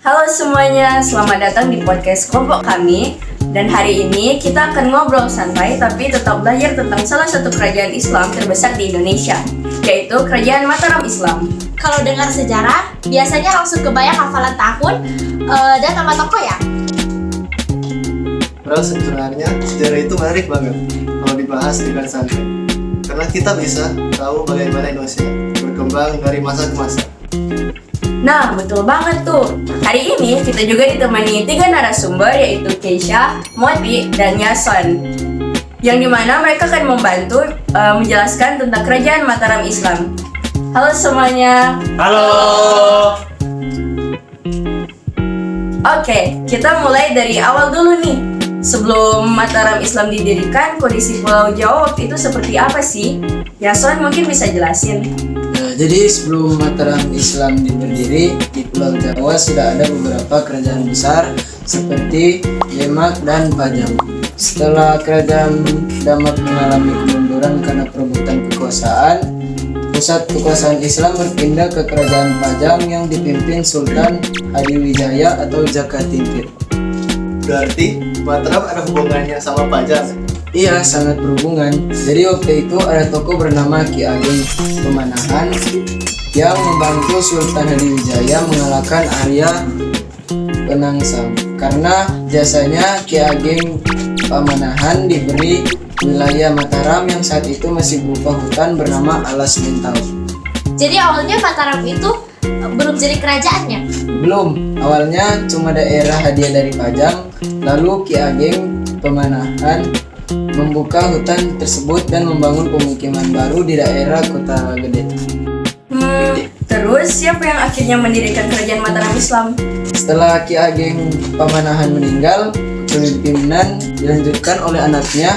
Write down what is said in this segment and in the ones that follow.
Halo semuanya, selamat datang di podcast kelompok kami. Dan hari ini kita akan ngobrol santai tapi tetap belajar tentang salah satu kerajaan Islam terbesar di Indonesia, yaitu Kerajaan Mataram Islam. Kalau dengar sejarah, biasanya langsung kebayang hafalan tahun dan nama tokoh ya? Padahal sebenarnya sejarah itu menarik banget kalau dibahas dengan santai. Karena kita bisa tahu bagaimana Indonesia berkembang dari masa ke masa. Nah, betul banget tuh. Hari ini kita juga ditemani 3 narasumber, yaitu Keisha, Moti, dan Yason. Yang dimana mereka akan membantu menjelaskan tentang Kerajaan Mataram Islam. Halo semuanya. Halo. Oke, kita mulai dari awal dulu nih. Sebelum Mataram Islam didirikan, kondisi Pulau Jawa waktu itu seperti apa sih? Yason mungkin bisa jelasin. Jadi sebelum Mataram Islam berdiri, di Pulau Jawa sudah ada beberapa kerajaan besar seperti Demak dan Pajang. Setelah kerajaan Demak mengalami kemunduran karena perebutan kekuasaan, pusat kekuasaan Islam berpindah ke kerajaan Pajang yang dipimpin Sultan Hadiwijaya atau Jaka Tingkir. Berarti Mataram ada hubungannya sama Pajang? Iya, sangat berhubungan. Jadi waktu itu ada tokoh bernama Ki Ageng Pamanahan yang membantu Sultan Hadiwijaya mengalahkan Arya Penangsang. Karena jasanya Ki Ageng Pamanahan diberi wilayah Mataram yang saat itu masih berupa hutan bernama Alas Mentau. Jadi awalnya Mataram itu belum jadi kerajaannya? Belum, awalnya cuma daerah hadiah dari Pajang. Lalu Ki Ageng Pamanahan membuka hutan tersebut dan membangun pemukiman baru di daerah Kota Gede. Terus siapa yang akhirnya mendirikan Kerajaan Mataram Islam? Setelah Ki Ageng Pamanahan meninggal, kepemimpinan dilanjutkan oleh anaknya,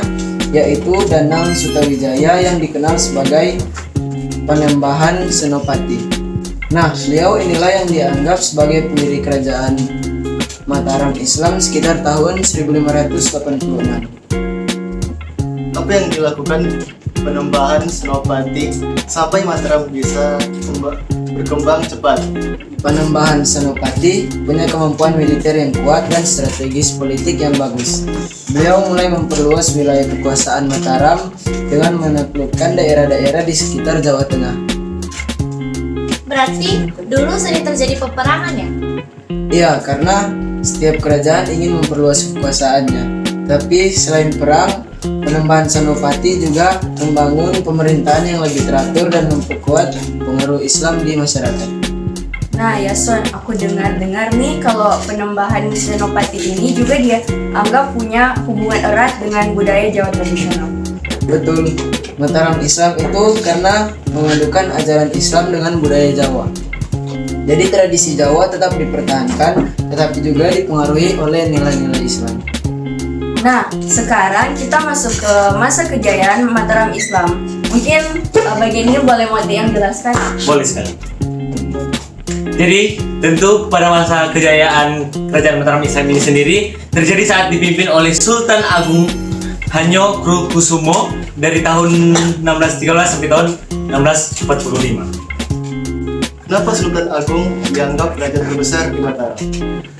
yaitu Danang Sutawijaya yang dikenal sebagai Panembahan Senopati. Nah, beliau inilah yang dianggap sebagai pendiri Kerajaan Mataram Islam sekitar tahun 1586. Apa yang dilakukan Panembahan Senopati sampai Mataram bisa berkembang cepat? Panembahan Senopati punya kemampuan militer yang kuat dan strategis politik yang bagus. Beliau mulai memperluas wilayah kekuasaan Mataram dengan menaklukkan daerah-daerah di sekitar Jawa Tengah. Berarti dulu sering terjadi peperangan ya? Iya, karena setiap kerajaan ingin memperluas kekuasaannya. Tapi selain perang, Panembahan Senopati juga membangun pemerintahan yang lebih teratur dan memperkuat pengaruh Islam di masyarakat. Nah, Yason, aku dengar-dengar nih kalau Panembahan Senopati ini juga dia anggap punya hubungan erat dengan budaya Jawa tradisional. Betul, Mataram Islam itu karena memadukan ajaran Islam dengan budaya Jawa. Jadi tradisi Jawa tetap dipertahankan, tetapi juga dipengaruhi oleh nilai-nilai Islam. Nah, sekarang kita masuk ke masa kejayaan Mataram Islam. Mungkin bagian ini boleh Moti yang jelaskan? Boleh sekali. Jadi tentu pada masa kejayaan Kerajaan Mataram Islam ini sendiri terjadi saat dipimpin oleh Sultan Agung Hanyokrokusumo dari tahun 1613 sampai tahun 1645. Kenapa Sultan Agung dianggap raja terbesar di Mataram?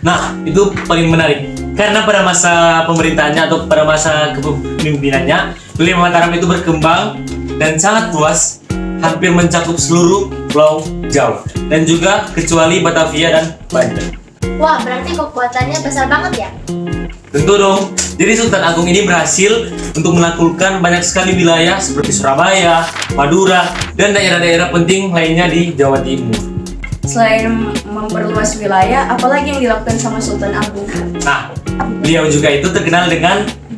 Nah, itu paling menarik. Karena pada masa pemerintahannya atau pada masa kepemimpinannya, wilayah Mataram itu berkembang dan sangat luas, hampir mencakup seluruh Pulau Jawa dan juga kecuali Batavia dan Banten. Wah, berarti kekuatannya besar banget ya? Tentu dong. Jadi Sultan Agung ini berhasil untuk menaklukkan banyak sekali wilayah seperti Surabaya, Madura, dan daerah-daerah penting lainnya di Jawa Timur. Selain memperluas wilayah, apalagi yang dilakukan sama Sultan Agung? Nah, beliau juga itu terkenal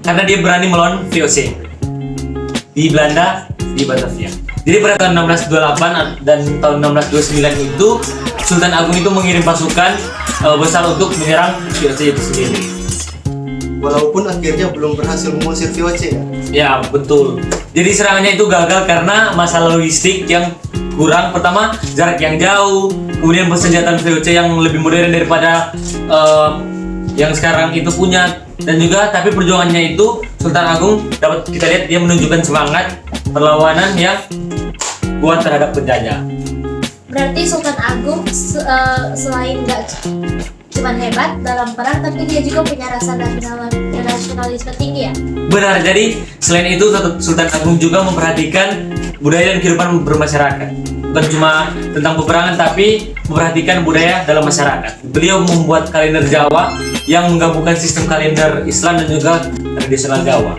karena dia berani melawan VOC di Belanda, di Batavia. Jadi pada tahun 1628 dan tahun 1629 itu Sultan Agung itu mengirim pasukan besar untuk menyerang VOC itu sendiri. Walaupun akhirnya belum berhasil mengusir VOC ya? Ya, betul. Jadi serangannya itu gagal karena masalah logistik yang kurang. Pertama, jarak yang jauh, kemudian persenjataan VOC yang lebih modern daripada yang sekarang itu punya, dan juga tapi perjuangannya itu Sultan Agung dapat kita lihat dia menunjukkan semangat perlawanan yang kuat terhadap penjajah. Berarti Sultan Agung selain cuman hebat dalam perang, tapi dia juga punya rasa nasionalisme tinggi ya. Benar, jadi selain itu Sultan Agung juga memperhatikan budaya dan kehidupan bermasyarakat. Bukan cuma tentang peperangan, tapi memperhatikan budaya dalam masyarakat. Beliau membuat kalender Jawa yang menggabungkan sistem kalender Islam dan juga tradisional Jawa.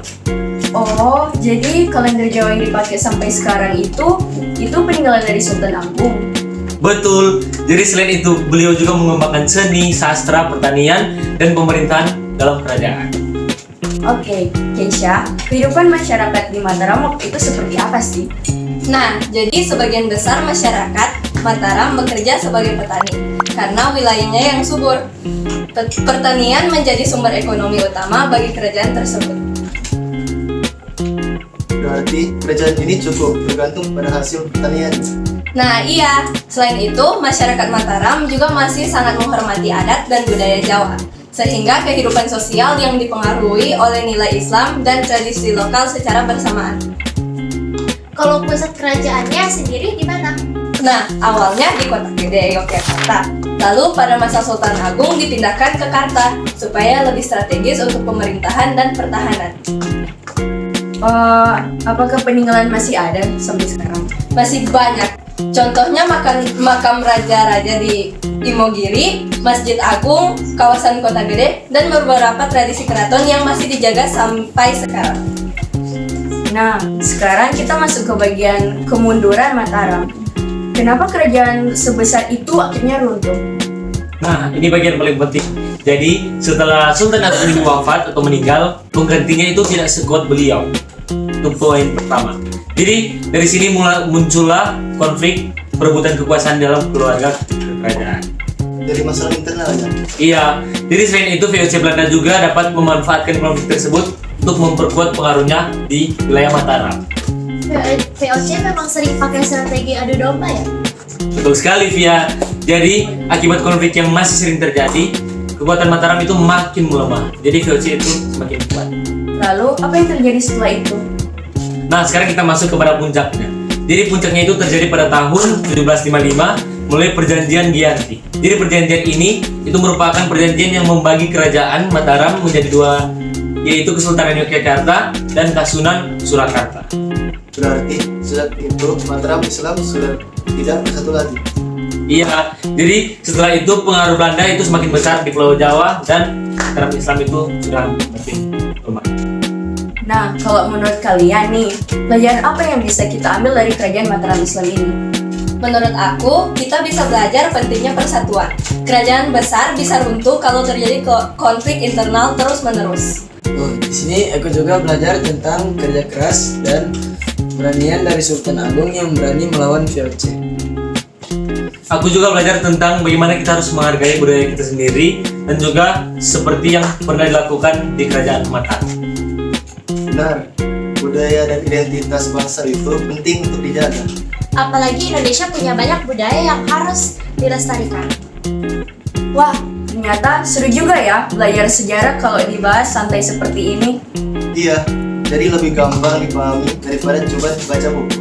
Oh, jadi kalender Jawa yang dipakai sampai sekarang itu peninggalan dari Sultan Agung. Betul, jadi selain itu beliau juga mengembangkan seni, sastra, pertanian, dan pemerintahan dalam kerajaan. Oke, Keisha, kehidupan masyarakat di Mataram waktu itu seperti apa sih? Nah, jadi sebagian besar masyarakat Mataram bekerja sebagai petani karena wilayahnya yang subur. Pertanian menjadi sumber ekonomi utama bagi kerajaan tersebut. Berarti kerajaan ini cukup bergantung pada hasil pertanian. Nah iya, selain itu masyarakat Mataram juga masih sangat menghormati adat dan budaya Jawa, sehingga kehidupan sosial yang dipengaruhi oleh nilai Islam dan tradisi lokal secara bersamaan. Kalau pusat kerajaannya sendiri di mana? Nah, awalnya di Kota Gede, Yogyakarta. Lalu pada masa Sultan Agung dipindahkan ke Karta, supaya lebih strategis untuk pemerintahan dan pertahanan. Apakah peninggalan masih ada sampai sekarang? Masih banyak. Contohnya makam raja-raja di Imogiri, Masjid Agung, kawasan Kota Gede, dan beberapa tradisi keraton yang masih dijaga sampai sekarang. Nah, sekarang kita masuk ke bagian kemunduran Mataram. Kenapa kerajaan sebesar itu akhirnya runtuh? Nah, ini bagian paling penting. Jadi, setelah Sultan Agung ini wafat atau meninggal, penggantinya itu tidak sekuat beliau. Itu poin pertama. Jadi, dari sini muncullah konflik perebutan kekuasaan dalam keluarga kerajaan. Dari masalah internalnya. Iya, jadi selain itu VOC Belanda juga dapat memanfaatkan konflik tersebut untuk memperkuat pengaruhnya di wilayah Mataram. VOC memang sering pakai strategi adu domba ya? Betul sekali, Via. Jadi, akibat konflik yang masih sering terjadi, kekuatan Mataram itu makin melemah. Jadi VOC itu semakin kuat. Lalu, apa yang terjadi setelah itu? Nah, sekarang kita masuk kepada puncaknya. Jadi puncaknya itu terjadi pada tahun 1755 melalui perjanjian Giyanti. Jadi perjanjian ini itu merupakan perjanjian yang membagi kerajaan Mataram menjadi dua, yaitu Kesultanan Yogyakarta dan Kasunan Surakarta. Berarti sejak itu Mataram Islam sudah tidak bersatu lagi. Iya, jadi setelah itu pengaruh Belanda itu semakin besar di Pulau Jawa dan Mataram Islam itu sudah makin lemah. Nah, kalau menurut kalian nih, pelajaran apa yang bisa kita ambil dari kerajaan Mataram Islam ini? Menurut aku, kita bisa belajar pentingnya persatuan. Kerajaan besar bisa runtuh kalau terjadi konflik internal terus-menerus. Oh, di sini aku juga belajar tentang kerja keras dan keberanian dari Sultan Agung yang berani melawan VOC. Aku juga belajar tentang bagaimana kita harus menghargai budaya kita sendiri dan juga seperti yang pernah dilakukan di kerajaan Mataram. Benar, budaya dan identitas bangsa itu penting untuk dijaga. Apalagi Indonesia punya banyak budaya yang harus dilestarikan. Wah, ternyata seru juga ya belajar sejarah kalau dibahas santai seperti ini. Iya, jadi lebih gampang dipahami daripada coba baca buku.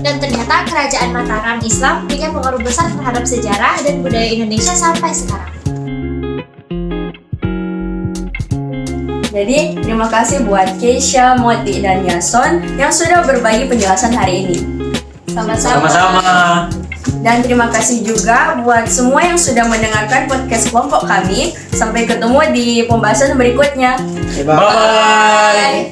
Dan ternyata kerajaan Mataram Islam punya pengaruh besar terhadap sejarah dan budaya Indonesia sampai sekarang. Jadi, terima kasih buat Keisha, Moti, dan Yason yang sudah berbagi penjelasan hari ini. Sama-sama. Dan terima kasih juga buat semua yang sudah mendengarkan podcast kelompok kami. Sampai ketemu di pembahasan berikutnya. Bye-bye. Bye.